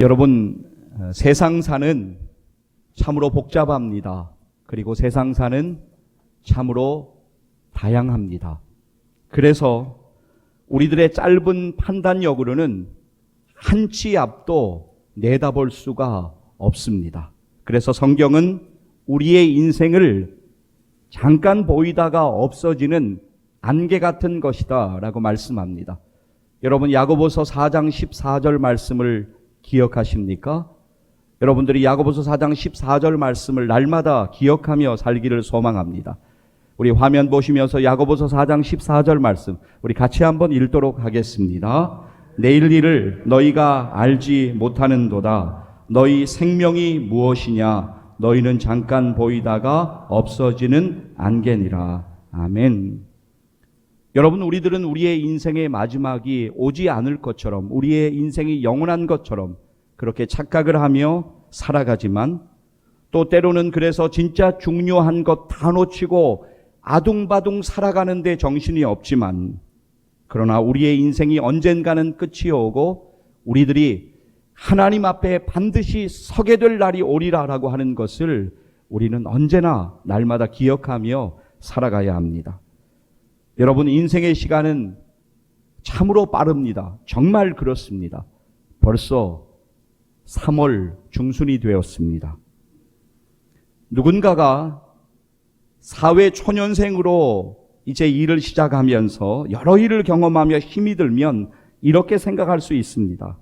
여러분, 세상사는 참으로 복잡합니다. 그리고 세상사는 참으로 다양합니다. 그래서 우리들의 짧은 판단력으로는 한 치 앞도 내다볼 수가 없습니다. 그래서 성경은 우리의 인생을 잠깐 보이다가 없어지는 안개 같은 것이다 라고 말씀합니다. 여러분, 야고보서 4장 14절 말씀을 기억하십니까? 여러분들이 야고보서 4장 14절 말씀을 날마다 기억하며 살기를 소망합니다. 우리 화면 보시면서 야고보서 4장 14절 말씀 우리 같이 한번 읽도록 하겠습니다. 내일 일을 너희가 알지 못하는도다. 너희 생명이 무엇이냐? 너희는 잠깐 보이다가 없어지는 안개니라. 아멘. 여러분, 우리들은 우리의 인생의 마지막이 오지 않을 것처럼, 우리의 인생이 영원한 것처럼 그렇게 착각을 하며 살아가지만, 또 때로는 그래서 진짜 중요한 것 다 놓치고 아둥바둥 살아가는데 정신이 없지만, 그러나 우리의 인생이 언젠가는 끝이 오고 우리들이 하나님 앞에 반드시 서게 될 날이 오리라라고 하는 것을 우리는 언제나 날마다 기억하며 살아가야 합니다. 여러분, 인생의 시간은 참으로 빠릅니다. 정말 그렇습니다. 벌써 3월 중순이 되었습니다. 누군가가 사회 초년생으로 이제 일을 시작하면서 여러 일을 경험하며 힘이 들면 이렇게 생각할 수 있습니다.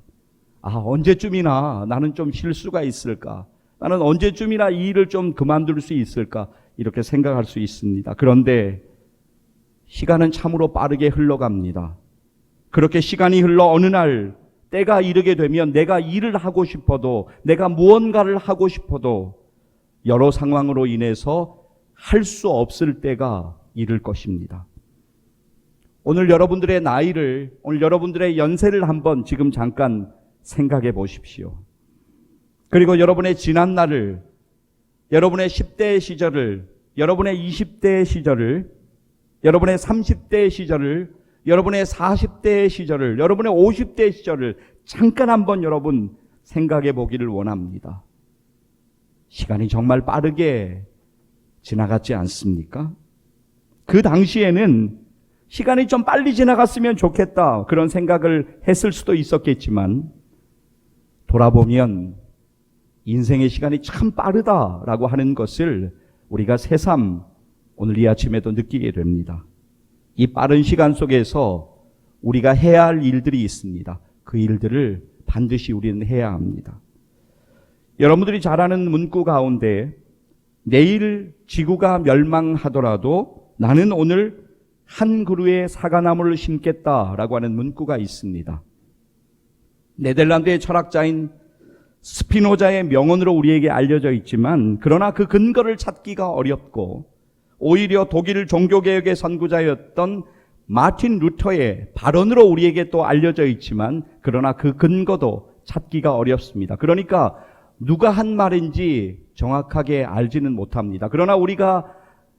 언제쯤이나 나는 좀 쉴 수가 있을까? 나는 언제쯤이나 이 일을 좀 그만둘 수 있을까? 이렇게 생각할 수 있습니다. 그런데 시간은 참으로 빠르게 흘러갑니다. 그렇게 시간이 흘러 어느 날 때가 이르게 되면 내가 일을 하고 싶어도, 내가 무언가를 하고 싶어도 여러 상황으로 인해서 할 수 없을 때가 이를 것입니다. 오늘 여러분들의 나이를, 오늘 여러분들의 연세를 한번 지금 잠깐 생각해 보십시오. 그리고 여러분의 지난 날을, 여러분의 10대 시절을, 여러분의 20대 시절을, 여러분의 30대 시절을, 여러분의 40대 시절을, 여러분의 50대 시절을 잠깐 한번 여러분 생각해 보기를 원합니다. 시간이 정말 빠르게 지나갔지 않습니까? 그 당시에는 시간이 좀 빨리 지나갔으면 좋겠다, 그런 생각을 했을 수도 있었겠지만, 돌아보면 인생의 시간이 참 빠르다라고 하는 것을 우리가 새삼 오늘 이 아침에도 느끼게 됩니다. 이 빠른 시간 속에서 우리가 해야 할 일들이 있습니다. 그 일들을 반드시 우리는 해야 합니다. 여러분들이 잘 아는 문구 가운데 내일 지구가 멸망하더라도 나는 오늘 한 그루의 사과나무를 심겠다라고 하는 문구가 있습니다. 네덜란드의 철학자인 스피노자의 명언으로 우리에게 알려져 있지만, 그러나 그 근거를 찾기가 어렵고 오히려 독일 종교개혁의 선구자였던 마틴 루터의 발언으로 우리에게 또 알려져 있지만, 그러나 그 근거도 찾기가 어렵습니다. 그러니까 누가 한 말인지 정확하게 알지는 못합니다. 그러나 우리가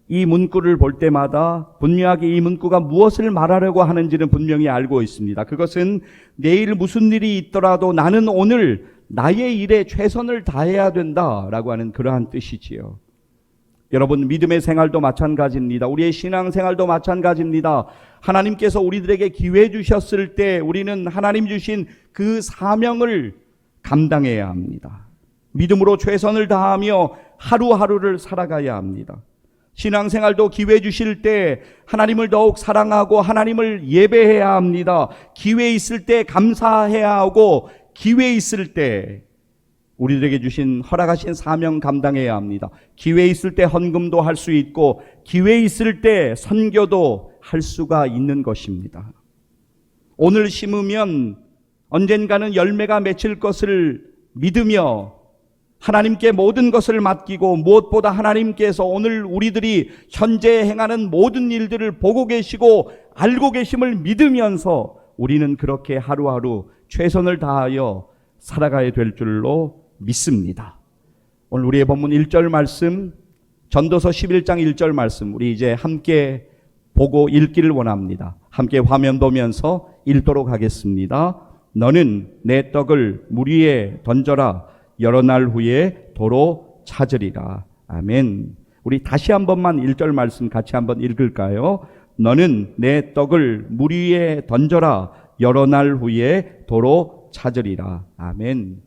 이 문구를 볼 때마다 분명하게 이 문구가 무엇을 말하려고 하는지는 분명히 알고 있습니다. 그것은 내일 무슨 일이 있더라도 나는 오늘 나의 일에 최선을 다해야 된다라고 하는 그러한 뜻이지요. 여러분, 믿음의 생활도 마찬가지입니다. 우리의 신앙생활도 마찬가지입니다. 하나님께서 우리들에게 기회 주셨을 때 우리는 하나님 주신 그 사명을 감당해야 합니다. 믿음으로 최선을 다하며 하루하루를 살아가야 합니다. 신앙생활도 기회 주실 때 하나님을 더욱 사랑하고 하나님을 예배해야 합니다. 기회 있을 때 감사해야 하고, 기회 있을 때 우리들에게 주신 허락하신 사명 감당해야 합니다. 기회 있을 때 헌금도 할 수 있고, 기회 있을 때 선교도 할 수가 있는 것입니다. 오늘 심으면 언젠가는 열매가 맺힐 것을 믿으며 하나님께 모든 것을 맡기고, 무엇보다 하나님께서 오늘 우리들이 현재 행하는 모든 일들을 보고 계시고 알고 계심을 믿으면서 우리는 그렇게 하루하루 최선을 다하여 살아가야 될 줄로 믿습니다. 오늘 우리의 본문 1절 말씀, 전도서 11장 1절 말씀 우리 이제 함께 보고 읽기를 원합니다. 함께 화면 보면서 읽도록 하겠습니다. 너는 내 떡을 물 위에 던져라. 여러 날 후에 도로 찾으리라. 아멘. 우리 다시 한 번만 1절 말씀 같이 한번 읽을까요? 너는 내 떡을 물 위에 던져라. 여러 날 후에 도로 찾으리라. 아멘.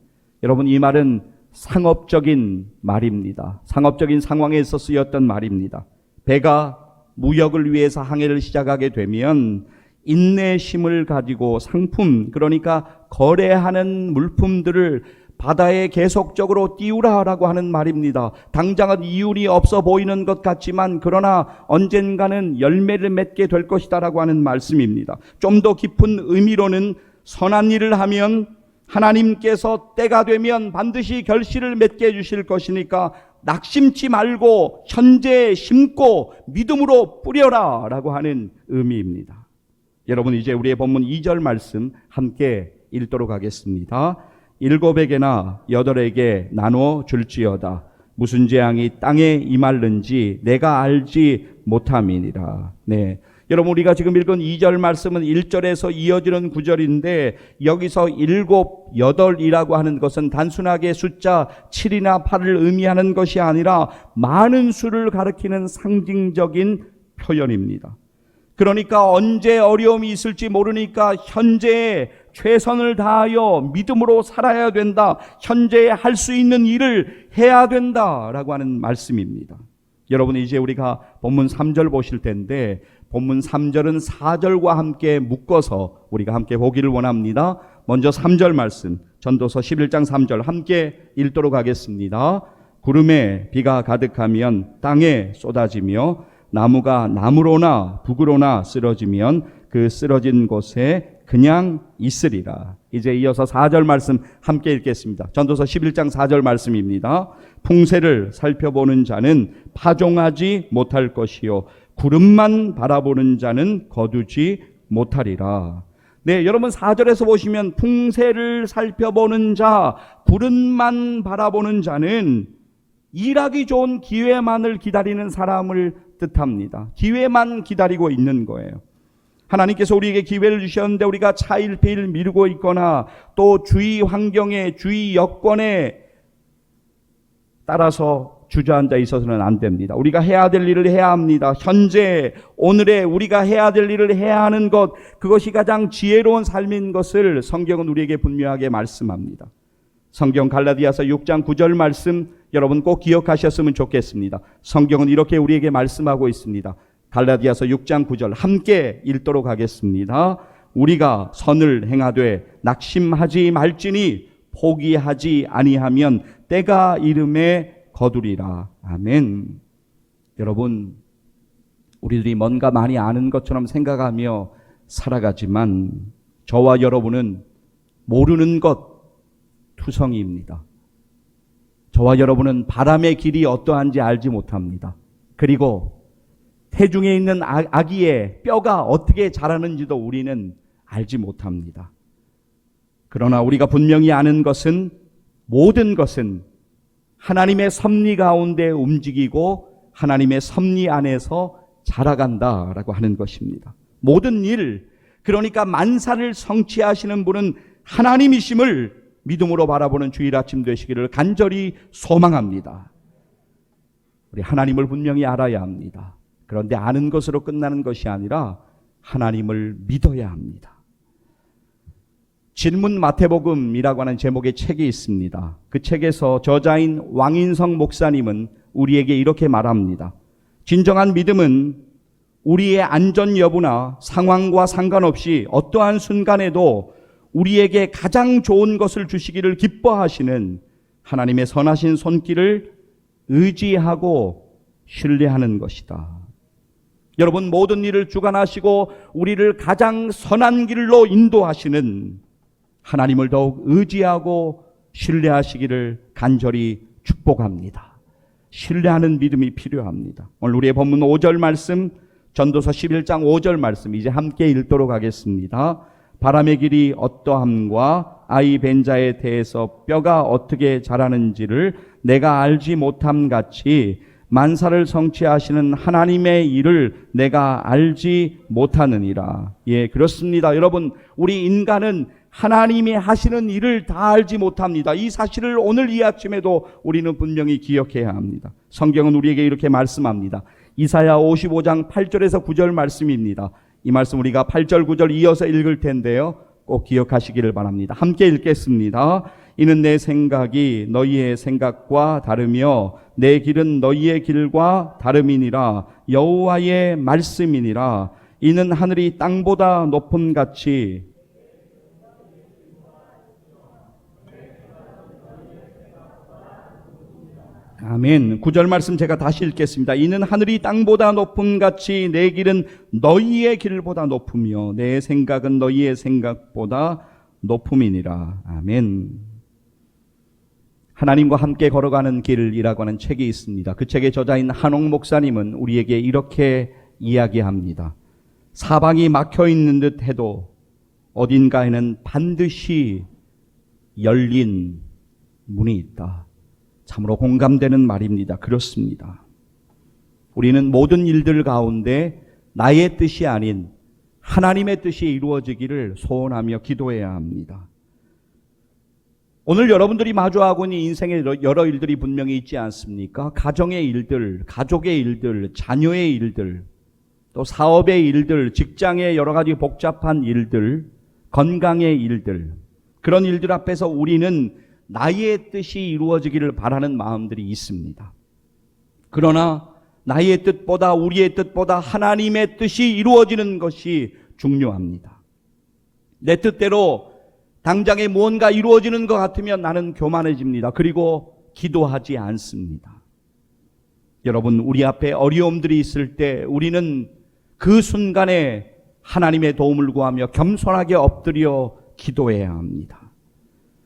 여러분, 이 말은 상업적인 말입니다. 상업적인 상황에서 쓰였던 말입니다. 배가 무역을 위해서 항해를 시작하게 되면 인내심을 가지고 상품, 그러니까 거래하는 물품들을 바다에 계속적으로 띄우라라고 하는 말입니다. 당장은 이율이 없어 보이는 것 같지만 그러나 언젠가는 열매를 맺게 될 것이다라고 하는 말씀입니다. 좀 더 깊은 의미로는 선한 일을 하면 하나님께서 때가 되면 반드시 결실을 맺게 해주실 것이니까 낙심치 말고 현재 심고 믿음으로 뿌려라 라고 하는 의미입니다. 여러분, 이제 우리의 본문 2절 말씀 함께 읽도록 하겠습니다. 7에게나 8에게 나누어 줄지어다. 무슨 재앙이 땅에 임할는지 내가 알지 못함이니라. 네, 여러분, 우리가 지금 읽은 2절 말씀은 1절에서 이어지는 구절인데 여기서 7, 8이라고 하는 것은 단순하게 숫자 7이나 8을 의미하는 것이 아니라 많은 수를 가리키는 상징적인 표현입니다. 그러니까 언제 어려움이 있을지 모르니까 현재에 최선을 다하여 믿음으로 살아야 된다. 현재에 할 수 있는 일을 해야 된다라고 하는 말씀입니다. 여러분, 이제 우리가 본문 3절 보실 텐데 본문 3절은 4절과 함께 묶어서 우리가 함께 보기를 원합니다. 먼저 3절 말씀, 전도서 11장 3절 함께 읽도록 하겠습니다. 구름에 비가 가득하면 땅에 쏟아지며 나무가 나무로나 북으로나 쓰러지면 그 쓰러진 곳에 그냥 있으리라. 이제 이어서 4절 말씀 함께 읽겠습니다. 전도서 11장 4절 말씀입니다. 풍세를 살펴보는 자는 파종하지 못할 것이요 구름만 바라보는 자는 거두지 못하리라. 네, 여러분 4절에서 보시면 풍세를 살펴보는 자, 구름만 바라보는 자는 일하기 좋은 기회만을 기다리는 사람을 뜻합니다. 기회만 기다리고 있는 거예요. 하나님께서 우리에게 기회를 주셨는데 우리가 차일피일 미루고 있거나 또 주위 환경에, 주위 여건에 따라서 주저앉아 있어서는 안 됩니다. 우리가 해야 될 일을 해야 합니다. 현재 오늘에 우리가 해야 될 일을 해야 하는 것, 그것이 가장 지혜로운 삶인 것을 성경은 우리에게 분명하게 말씀합니다. 성경 갈라디아서 6장 9절 말씀 여러분 꼭 기억하셨으면 좋겠습니다. 성경은 이렇게 우리에게 말씀하고 있습니다. 갈라디아서 6장 9절 함께 읽도록 하겠습니다. 우리가 선을 행하되 낙심하지 말지니 포기하지 아니하면 때가 이름에 거두리라. 아멘. 여러분, 우리들이 뭔가 많이 아는 것처럼 생각하며 살아가지만 저와 여러분은 모르는 것 투성이입니다. 저와 여러분은 바람의 길이 어떠한지 알지 못합니다. 그리고 태중에 있는 아기의 뼈가 어떻게 자라는지도 우리는 알지 못합니다. 그러나 우리가 분명히 아는 것은 모든 것은 하나님의 섭리 가운데 움직이고 하나님의 섭리 안에서 자라간다라고 하는 것입니다. 모든 일, 그러니까 만사를 성취하시는 분은 하나님이심을 믿음으로 바라보는 주일 아침 되시기를 간절히 소망합니다. 우리 하나님을 분명히 알아야 합니다. 그런데 아는 것으로 끝나는 것이 아니라 하나님을 믿어야 합니다. 질문 마태복음이라고 하는 제목의 책이 있습니다. 그 책에서 저자인 왕인성 목사님은 우리에게 이렇게 말합니다. 진정한 믿음은 우리의 안전 여부나 상황과 상관없이 어떠한 순간에도 우리에게 가장 좋은 것을 주시기를 기뻐하시는 하나님의 선하신 손길을 의지하고 신뢰하는 것이다. 여러분, 모든 일을 주관하시고 우리를 가장 선한 길로 인도하시는 하나님을 더욱 의지하고 신뢰하시기를 간절히 축복합니다. 신뢰하는 믿음이 필요합니다. 오늘 우리의 본문 5절 말씀, 전도서 11장 5절 말씀 이제 함께 읽도록 하겠습니다. 바람의 길이 어떠함과 아이 벤 자에 대해서 뼈가 어떻게 자라는지를 내가 알지 못함 같이 만사를 성취하시는 하나님의 일을 내가 알지 못하느니라. 예, 그렇습니다. 여러분, 우리 인간은 하나님이 하시는 일을 다 알지 못합니다. 이 사실을 오늘 이 아침에도 우리는 분명히 기억해야 합니다. 성경은 우리에게 이렇게 말씀합니다. 이사야 55장 8절에서 9절 말씀입니다. 이 말씀 우리가 8절 9절 이어서 읽을 텐데요, 꼭 기억하시기를 바랍니다. 함께 읽겠습니다. 이는 내 생각이 너희의 생각과 다르며 내 길은 너희의 길과 다름이니라. 여호와의 말씀이니라. 이는 하늘이 땅보다 높음 같이 아멘. 9절 말씀 제가 다시 읽겠습니다. 이는 하늘이 땅보다 높음 같이 내 길은 너희의 길보다 높으며 내 생각은 너희의 생각보다 높음이니라. 아멘. 하나님과 함께 걸어가는 길이라고 하는 책이 있습니다. 그 책의 저자인 한옥 목사님은 우리에게 이렇게 이야기합니다. 사방이 막혀 있는 듯 해도 어딘가에는 반드시 열린 문이 있다. 참으로 공감되는 말입니다. 그렇습니다. 우리는 모든 일들 가운데 나의 뜻이 아닌 하나님의 뜻이 이루어지기를 소원하며 기도해야 합니다. 오늘 여러분들이 마주하고 있는 인생의 여러 일들이 분명히 있지 않습니까? 가정의 일들, 가족의 일들, 자녀의 일들, 또 사업의 일들, 직장의 여러 가지 복잡한 일들, 건강의 일들, 그런 일들 앞에서 우리는 나의 뜻이 이루어지기를 바라는 마음들이 있습니다. 그러나 나의 뜻보다 우리의 뜻보다 하나님의 뜻이 이루어지는 것이 중요합니다. 내 뜻대로 당장에 무언가 이루어지는 것 같으면 나는 교만해집니다. 그리고 기도하지 않습니다. 여러분, 우리 앞에 어려움들이 있을 때 우리는 그 순간에 하나님의 도움을 구하며 겸손하게 엎드려 기도해야 합니다.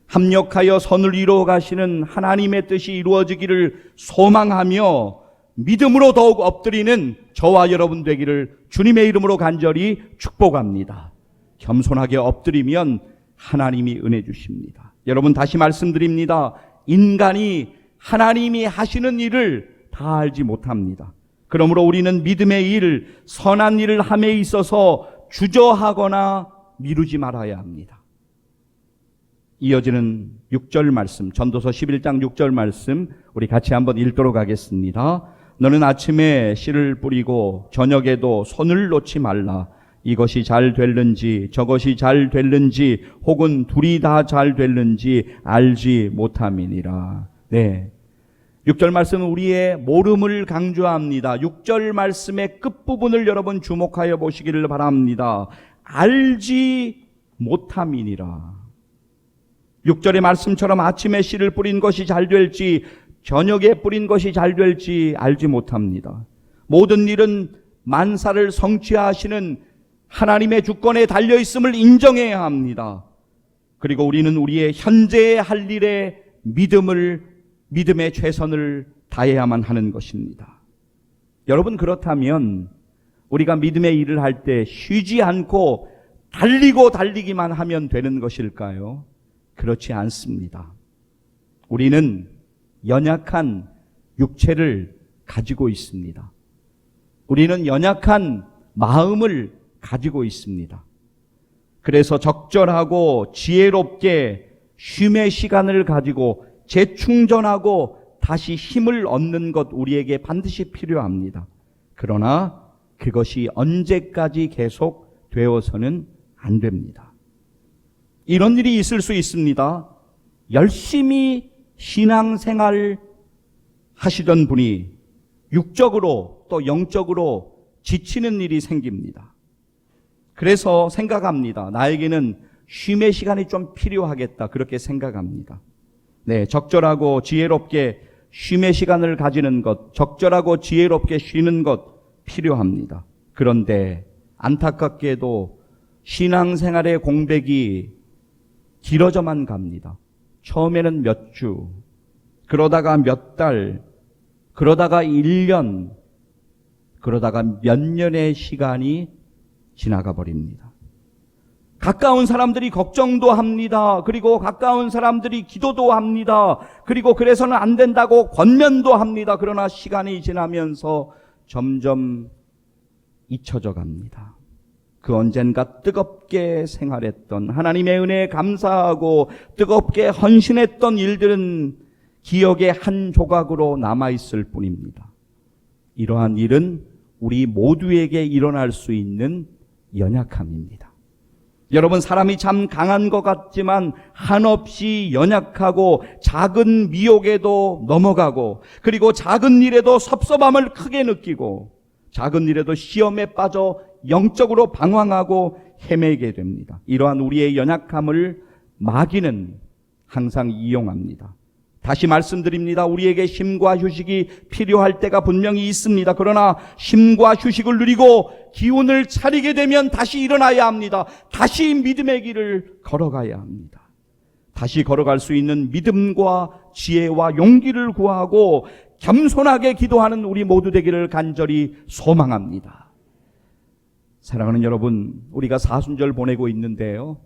합력하여 선을 이루어 가시는 하나님의 뜻이 이루어지기를 소망하며 믿음으로 더욱 엎드리는 저와 여러분 되기를 주님의 이름으로 간절히 축복합니다. 겸손하게 엎드리면 하나님이 은혜 주십니다. 여러분, 다시 말씀드립니다. 인간이 하나님이 하시는 일을 다 알지 못합니다. 그러므로 우리는 믿음의 일, 선한 일을 함에 있어서 주저하거나 미루지 말아야 합니다. 이어지는 6절 말씀, 전도서 11장 6절 말씀 우리 같이 한번 읽도록 하겠습니다. 너는 아침에 씨를 뿌리고 저녁에도 손을 놓지 말라. 이것이 잘 될는지 저것이 잘 될는지 혹은 둘이 다 잘 될는지 알지 못함이니라. 네, 6절 말씀은 우리의 모름을 강조합니다. 6절 말씀의 끝부분을 여러분 주목하여 보시기를 바랍니다. 알지 못함이니라. 6절의 말씀처럼 아침에 씨를 뿌린 것이 잘 될지 저녁에 뿌린 것이 잘 될지 알지 못합니다. 모든 일은 만사를 성취하시는 하나님의 주권에 달려있음을 인정해야 합니다. 그리고 우리는 우리의 현재의 할 일에 믿음의 최선을 다해야만 하는 것입니다. 여러분, 그렇다면 우리가 믿음의 일을 할 때 쉬지 않고 달리기만 하면 되는 것일까요? 그렇지 않습니다. 우리는 연약한 육체를 가지고 있습니다. 우리는 연약한 마음을 가지고 있습니다. 그래서 적절하고 지혜롭게 쉼의 시간을 가지고 재충전하고 다시 힘을 얻는 것 우리에게 반드시 필요합니다. 그러나 그것이 언제까지 계속 되어서는 안 됩니다. 이런 일이 있을 수 있습니다. 열심히 신앙생활 하시던 분이 육적으로 또 영적으로 지치는 일이 생깁니다. 그래서 생각합니다. 나에게는 쉼의 시간이 좀 필요하겠다. 그렇게 생각합니다. 네, 적절하고 지혜롭게 쉼의 시간을 가지는 것, 적절하고 지혜롭게 쉬는 것 필요합니다. 그런데 안타깝게도 신앙생활의 공백이 길어져만 갑니다. 처음에는 몇 주, 그러다가 몇 달, 그러다가 1년, 그러다가 몇 년의 시간이 지나가 버립니다. 가까운 사람들이 걱정도 합니다. 그리고 가까운 사람들이 기도도 합니다. 그리고 그래서는 안 된다고 권면도 합니다. 그러나 시간이 지나면서 점점 잊혀져 갑니다. 그 언젠가 뜨겁게 생활했던, 하나님의 은혜에 감사하고 뜨겁게 헌신했던 일들은 기억의 한 조각으로 남아있을 뿐입니다. 이러한 일은 우리 모두에게 일어날 수 있는 연약함입니다. 여러분, 사람이 참 강한 것 같지만 한없이 연약하고 작은 미혹에도 넘어가고, 그리고 작은 일에도 섭섭함을 크게 느끼고, 작은 일에도 시험에 빠져 영적으로 방황하고 헤매게 됩니다. 이러한 우리의 연약함을 마귀는 항상 이용합니다. 다시 말씀드립니다. 우리에게 쉼과 휴식이 필요할 때가 분명히 있습니다. 그러나 쉼과 휴식을 누리고 기운을 차리게 되면 다시 일어나야 합니다. 다시 믿음의 길을 걸어가야 합니다. 다시 걸어갈 수 있는 믿음과 지혜와 용기를 구하고 겸손하게 기도하는 우리 모두 되기를 간절히 소망합니다. 사랑하는 여러분, 우리가 사순절 보내고 있는데요,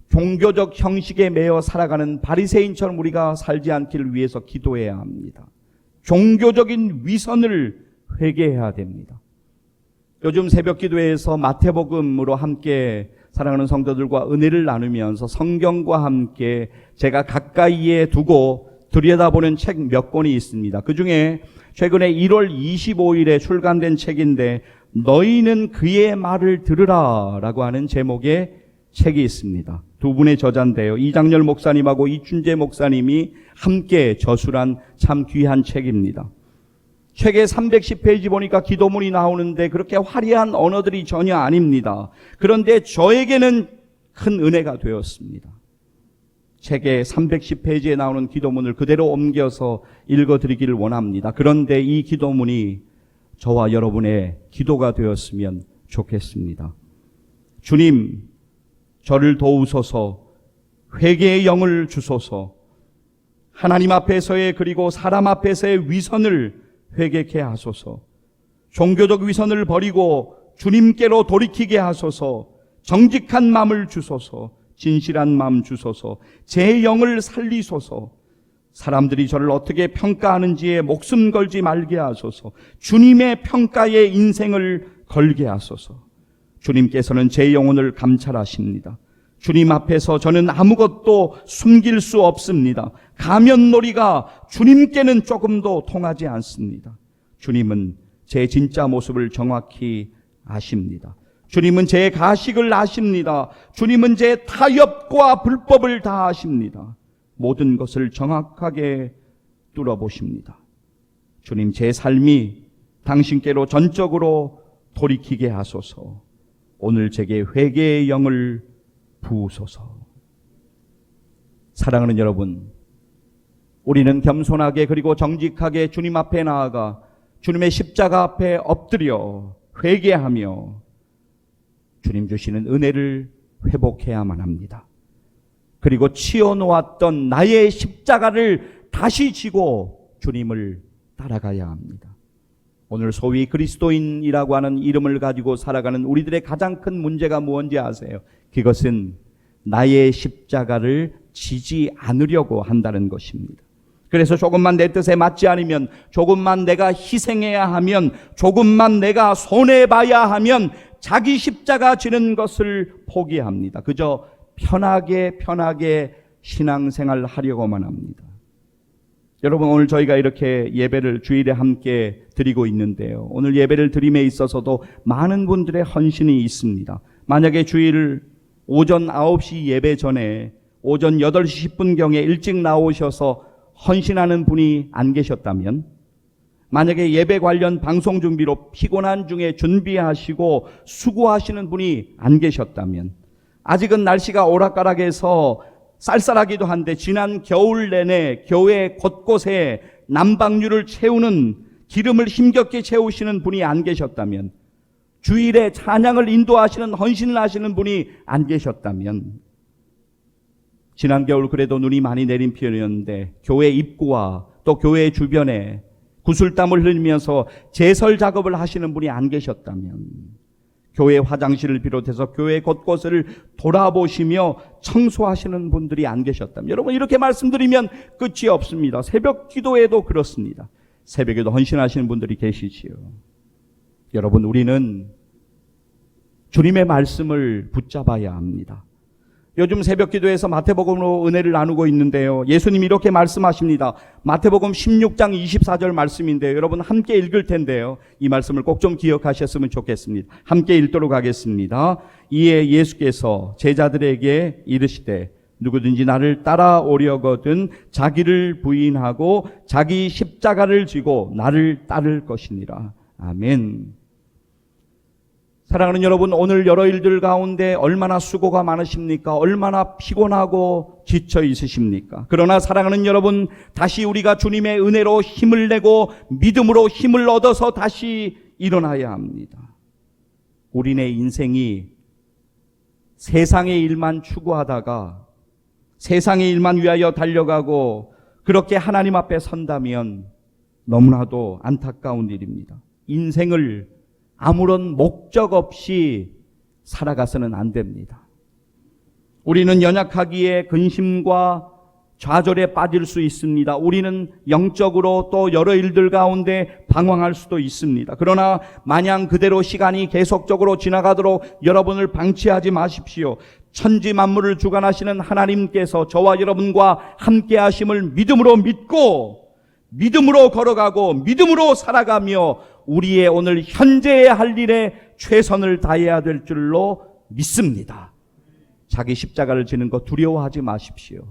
종교적 형식에 매여 살아가는 바리새인처럼 우리가 살지 않기를 위해서 기도해야 합니다. 종교적인 위선을 회개해야 됩니다. 요즘 새벽 기도회에서 마태복음으로 함께 사랑하는 성도들과 은혜를 나누면서 성경과 함께 제가 가까이에 두고 들여다보는 책 몇 권이 있습니다. 그 중에 최근에 1월 25일에 출간된 책인데 너희는 그의 말을 들으라 라고 하는 제목의 책이 있습니다. 두 분의 저자인데요, 이장렬 목사님하고 이춘재 목사님이 함께 저술한 참 귀한 책입니다. 책의 310페이지 보니까 기도문이 나오는데 그렇게 화려한 언어들이 전혀 아닙니다. 그런데 저에게는 큰 은혜가 되었습니다. 책의 310페이지에 나오는 기도문을 그대로 옮겨서 읽어드리기를 원합니다. 그런데 이 기도문이 저와 여러분의 기도가 되었으면 좋겠습니다. 주님, 저를 도우소서, 회개의 영을 주소서, 하나님 앞에서의 그리고 사람 앞에서의 위선을 회개케 하소서, 종교적 위선을 버리고 주님께로 돌이키게 하소서, 정직한 마음을 주소서, 진실한 마음 주소서, 제 영을 살리소서, 사람들이 저를 어떻게 평가하는지에 목숨 걸지 말게 하소서, 주님의 평가에 인생을 걸게 하소서. 주님께서는 제 영혼을 감찰하십니다. 주님 앞에서 저는 아무것도 숨길 수 없습니다. 가면놀이가 주님께는 조금도 통하지 않습니다. 주님은 제 진짜 모습을 정확히 아십니다. 주님은 제 가식을 아십니다. 주님은 제 타협과 불법을 다 아십니다. 모든 것을 정확하게 뚫어보십니다. 주님, 제 삶이 당신께로 전적으로 돌이키게 하소서. 오늘 제게 회개의 영을 부으소서. 사랑하는 여러분, 우리는 겸손하게 그리고 정직하게 주님 앞에 나아가 주님의 십자가 앞에 엎드려 회개하며 주님 주시는 은혜를 회복해야만 합니다. 그리고 치워놓았던 나의 십자가를 다시 지고 주님을 따라가야 합니다. 오늘 소위 그리스도인이라고 하는 이름을 가지고 살아가는 우리들의 가장 큰 문제가 무엇인지 아세요? 그것은 나의 십자가를 지지 않으려고 한다는 것입니다. 그래서 조금만 내 뜻에 맞지 않으면, 조금만 내가 희생해야 하면, 조금만 내가 손해봐야 하면 자기 십자가 지는 것을 포기합니다. 그저 편하게 신앙생활 하려고만 합니다. 여러분, 오늘 저희가 이렇게 예배를 주일에 함께 드리고 있는데요, 오늘 예배를 드림에 있어서도 많은 분들의 헌신이 있습니다. 만약에 주일 오전 9시 예배 전에 오전 8시 10분경에 일찍 나오셔서 헌신하는 분이 안 계셨다면, 만약에 예배 관련 방송 준비로 피곤한 중에 준비하시고 수고하시는 분이 안 계셨다면, 아직은 날씨가 오락가락해서 쌀쌀하기도 한데 지난 겨울 내내 교회 곳곳에 난방유를 채우는, 기름을 힘겹게 채우시는 분이 안 계셨다면, 주일에 찬양을 인도하시는, 헌신을 하시는 분이 안 계셨다면, 지난 겨울 그래도 눈이 많이 내린 편이었는데 교회 입구와 또 교회 주변에 구슬땀을 흘리면서 제설 작업을 하시는 분이 안 계셨다면, 교회 화장실을 비롯해서 교회 곳곳을 돌아보시며 청소하시는 분들이 안 계셨다면, 여러분, 이렇게 말씀드리면 끝이 없습니다. 새벽 기도에도 그렇습니다. 새벽에도 헌신하시는 분들이 계시지요. 여러분, 우리는 주님의 말씀을 붙잡아야 합니다. 요즘 새벽 기도에서 마태복음으로 은혜를 나누고 있는데요. 예수님이 이렇게 말씀하십니다. 마태복음 16장 24절 말씀인데요. 여러분 함께 읽을 텐데요. 이 말씀을 꼭 좀 기억하셨으면 좋겠습니다. 함께 읽도록 하겠습니다. 이에 예수께서 제자들에게 이르시되 누구든지 나를 따라오려거든 자기를 부인하고 자기 십자가를 지고 나를 따를 것이니라. 아멘. 사랑하는 여러분, 오늘 여러 일들 가운데 얼마나 수고가 많으십니까? 얼마나 피곤하고 지쳐 있으십니까? 그러나 사랑하는 여러분, 다시 우리가 주님의 은혜로 힘을 내고 믿음으로 힘을 얻어서 다시 일어나야 합니다. 우리네 인생이 세상의 일만 추구하다가 세상의 일만 위하여 달려가고 그렇게 하나님 앞에 선다면 너무나도 안타까운 일입니다. 인생을 아무런 목적 없이 살아가서는 안 됩니다. 우리는 연약하기에 근심과 좌절에 빠질 수 있습니다. 우리는 영적으로 또 여러 일들 가운데 방황할 수도 있습니다. 그러나 마냥 그대로 시간이 계속적으로 지나가도록 여러분을 방치하지 마십시오. 천지 만물을 주관하시는 하나님께서 저와 여러분과 함께 하심을 믿음으로 믿고 믿음으로 걸어가고 믿음으로 살아가며 우리의 오늘 현재의 할 일에 최선을 다해야 될 줄로 믿습니다. 자기 십자가를 지는 것 두려워하지 마십시오.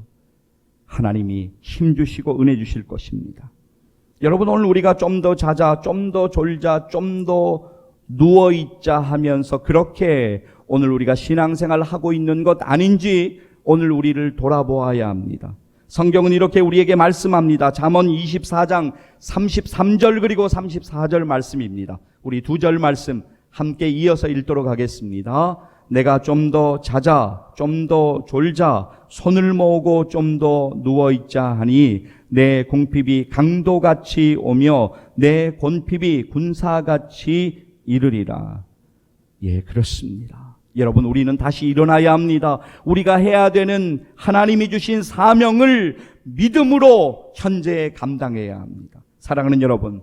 하나님이 힘주시고 은혜 주실 것입니다. 여러분, 오늘 우리가 좀 더 자자, 좀 더 졸자, 좀 더 누워있자 하면서 그렇게 오늘 우리가 신앙생활을 하고 있는 것 아닌지 오늘 우리를 돌아보아야 합니다. 성경은 이렇게 우리에게 말씀합니다. 잠언 24장 33절 그리고 34절 말씀입니다. 우리 두 절 말씀 함께 이어서 읽도록 하겠습니다. 내가 좀 더 자자, 좀 더 졸자, 손을 모으고 좀 더 누워있자 하니 내 궁핍이 강도같이 오며 내 곤핍이 군사같이 이르리라. 예, 그렇습니다. 여러분, 우리는 다시 일어나야 합니다. 우리가 해야 되는 하나님이 주신 사명을 믿음으로 현재에 감당해야 합니다. 사랑하는 여러분,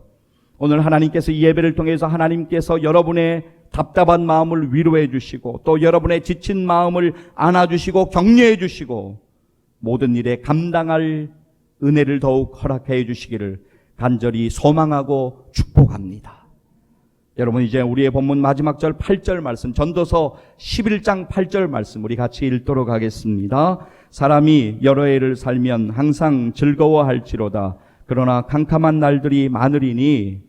오늘 하나님께서 이 예배를 통해서 하나님께서 여러분의 답답한 마음을 위로해 주시고 또 여러분의 지친 마음을 안아주시고 격려해 주시고 모든 일에 감당할 은혜를 더욱 허락해 주시기를 간절히 소망하고 축복합니다. 여러분, 이제 우리의 본문 마지막 절 8절 말씀, 전도서 11장 8절 말씀 우리 같이 읽도록 하겠습니다. 사람이 여러 해를 살면 항상 즐거워할지로다. 그러나 캄캄한 날들이 많으리니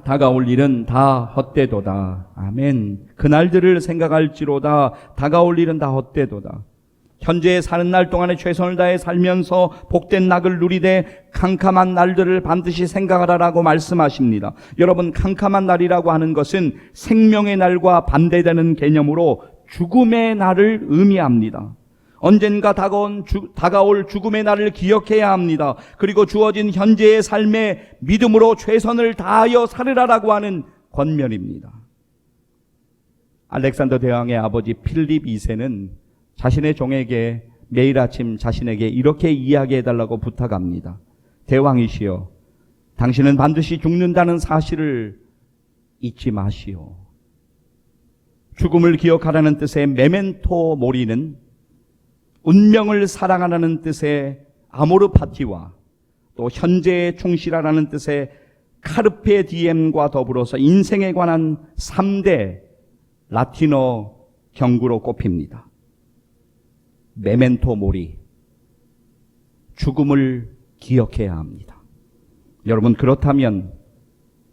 다가올 일은 다 헛되도다. 아멘. 그 날들을 생각할지로다. 다가올 일은 다 헛되도다. 현재 사는 날 동안에 최선을 다해 살면서 복된 낙을 누리되 캄캄한 날들을 반드시 생각하라라고 말씀하십니다. 여러분, 캄캄한 날이라고 하는 것은 생명의 날과 반대되는 개념으로 죽음의 날을 의미합니다. 언젠가 다가올 죽음의 날을 기억해야 합니다. 그리고 주어진 현재의 삶에 믿음으로 최선을 다하여 살으라라고 하는 권면입니다. 알렉산더 대왕의 아버지 필립 2세는 자신의 종에게 매일 아침 자신에게 이렇게 이야기해달라고 부탁합니다. 대왕이시여, 당신은 반드시 죽는다는 사실을 잊지 마시오. 죽음을 기억하라는 뜻의 메멘토 모리는 운명을 사랑하라는 뜻의 아모르 파티와 또 현재에 충실하라는 뜻의 카르페 디엠과 더불어서 인생에 관한 3대 라틴어 경구로 꼽힙니다. 메멘토 모리, 죽음을 기억해야 합니다. 여러분, 그렇다면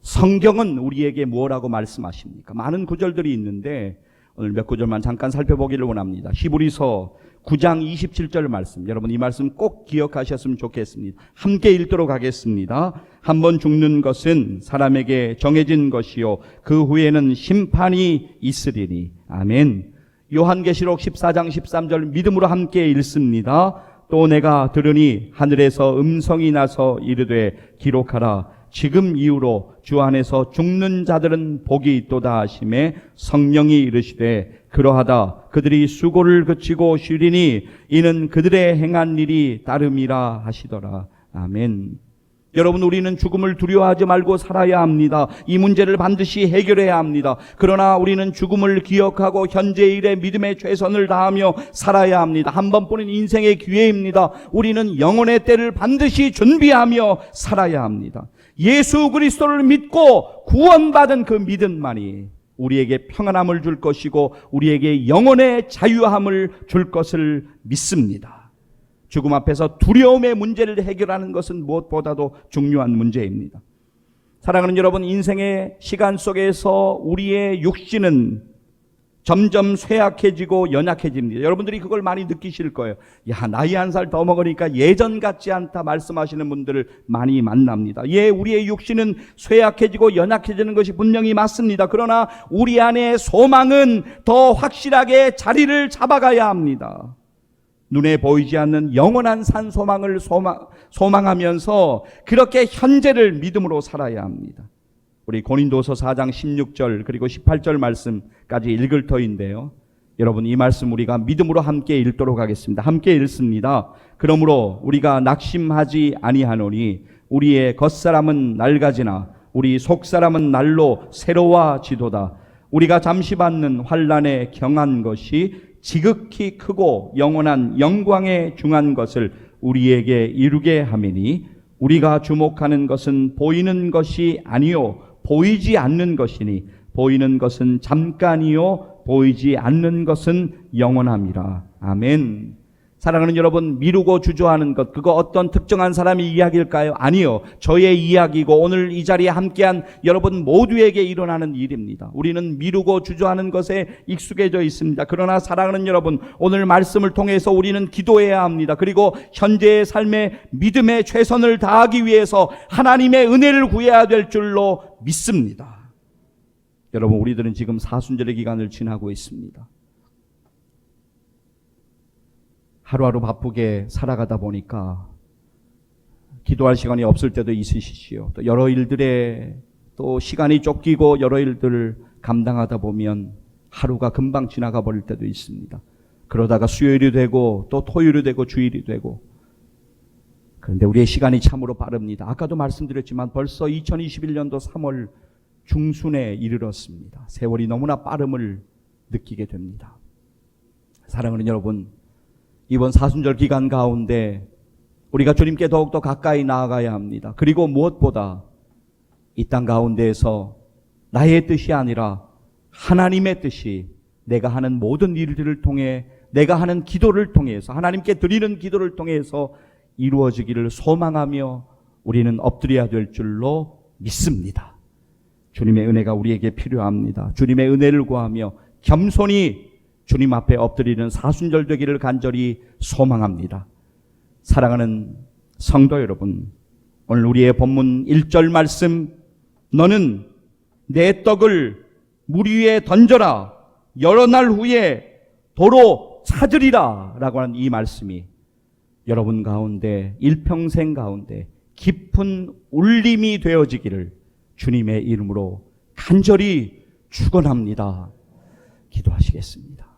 성경은 우리에게 무엇라고 말씀하십니까? 많은 구절들이 있는데 오늘 몇 구절만 잠깐 살펴보기를 원합니다. 히브리서 9장 27절 말씀, 여러분 이 말씀 꼭 기억하셨으면 좋겠습니다. 함께 읽도록 하겠습니다. 한번 죽는 것은 사람에게 정해진 것이요 그 후에는 심판이 있으리니. 아멘. 요한계시록 14장 13절 믿음으로 함께 읽습니다. 또 내가 들으니 하늘에서 음성이 나서 이르되 기록하라. 지금 이후로 주 안에서 죽는 자들은 복이 있도다 하심에 성령이 이르시되 그러하다. 그들이 수고를 그치고 쉬리니 이는 그들의 행한 일이 따름이라 하시더라. 아멘. 여러분, 우리는 죽음을 두려워하지 말고 살아야 합니다. 이 문제를 반드시 해결해야 합니다. 그러나 우리는 죽음을 기억하고 현재의 일에 믿음의 최선을 다하며 살아야 합니다. 한 번뿐인 인생의 기회입니다. 우리는 영혼의 때를 반드시 준비하며 살아야 합니다. 예수 그리스도를 믿고 구원받은 그 믿음만이 우리에게 평안함을 줄 것이고 우리에게 영혼의 자유함을 줄 것을 믿습니다. 죽음 앞에서 두려움의 문제를 해결하는 것은 무엇보다도 중요한 문제입니다. 사랑하는 여러분, 인생의 시간 속에서 우리의 육신은 점점 쇠약해지고 연약해집니다. 여러분들이 그걸 많이 느끼실 거예요. 야, 나이 한 살 더 먹으니까 예전 같지 않다 말씀하시는 분들을 많이 만납니다. 예, 우리의 육신은 쇠약해지고 연약해지는 것이 분명히 맞습니다. 그러나 우리 안에 소망은 더 확실하게 자리를 잡아가야 합니다. 눈에 보이지 않는 영원한 산 소망을 소망하면서 그렇게 현재를 믿음으로 살아야 합니다. 우리 고린도서 4장 16절 그리고 18절 말씀까지 읽을 터인데요. 여러분, 이 말씀 우리가 믿음으로 함께 읽도록 하겠습니다. 함께 읽습니다. 그러므로 우리가 낙심하지 아니하노니 우리의 겉사람은 낡아지나 우리 속사람은 날로 새로워지도다. 우리가 잠시 받는 환난에 경한 것이 지극히 크고 영원한 영광에 중한 것을 우리에게 이루게 하매니 우리가 주목하는 것은 보이는 것이 아니요 보이지 않는 것이니 보이는 것은 잠깐이요 보이지 않는 것은 영원함이라. 아멘. 사랑하는 여러분, 미루고 주저하는 것, 그거 어떤 특정한 사람의 이야기일까요? 아니요, 저의 이야기고 오늘 이 자리에 함께한 여러분 모두에게 일어나는 일입니다. 우리는 미루고 주저하는 것에 익숙해져 있습니다. 그러나 사랑하는 여러분, 오늘 말씀을 통해서 우리는 기도해야 합니다. 그리고 현재의 삶에 믿음의 최선을 다하기 위해서 하나님의 은혜를 구해야 될 줄로 믿습니다. 여러분, 우리들은 지금 사순절의 기간을 지나고 있습니다. 하루하루 바쁘게 살아가다 보니까 기도할 시간이 없을 때도 있으시지요. 또 여러 일들에 또 시간이 쫓기고 여러 일들을 감당하다 보면 하루가 금방 지나가 버릴 때도 있습니다. 그러다가 수요일이 되고 또 토요일이 되고 주일이 되고, 그런데 우리의 시간이 참으로 빠릅니다. 아까도 말씀드렸지만 벌써 2021년도 3월 중순에 이르렀습니다. 세월이 너무나 빠름을 느끼게 됩니다. 사랑하는 여러분, 이번 사순절 기간 가운데 우리가 주님께 더욱더 가까이 나아가야 합니다. 그리고 무엇보다 이 땅 가운데에서 나의 뜻이 아니라 하나님의 뜻이 내가 하는 모든 일들을 통해, 내가 하는 기도를 통해서, 하나님께 드리는 기도를 통해서 이루어지기를 소망하며 우리는 엎드려야 될 줄로 믿습니다. 주님의 은혜가 우리에게 필요합니다. 주님의 은혜를 구하며 겸손히 주님 앞에 엎드리는 사순절 되기를 간절히 소망합니다. 사랑하는 성도 여러분, 오늘 우리의 본문 1절 말씀, 너는 내 떡을 물 위에 던져라, 여러 날 후에 도로 찾으리라 라고 하는 이 말씀이 여러분 가운데, 일평생 가운데 깊은 울림이 되어지기를 주님의 이름으로 간절히 축원합니다. 기도하시겠습니다.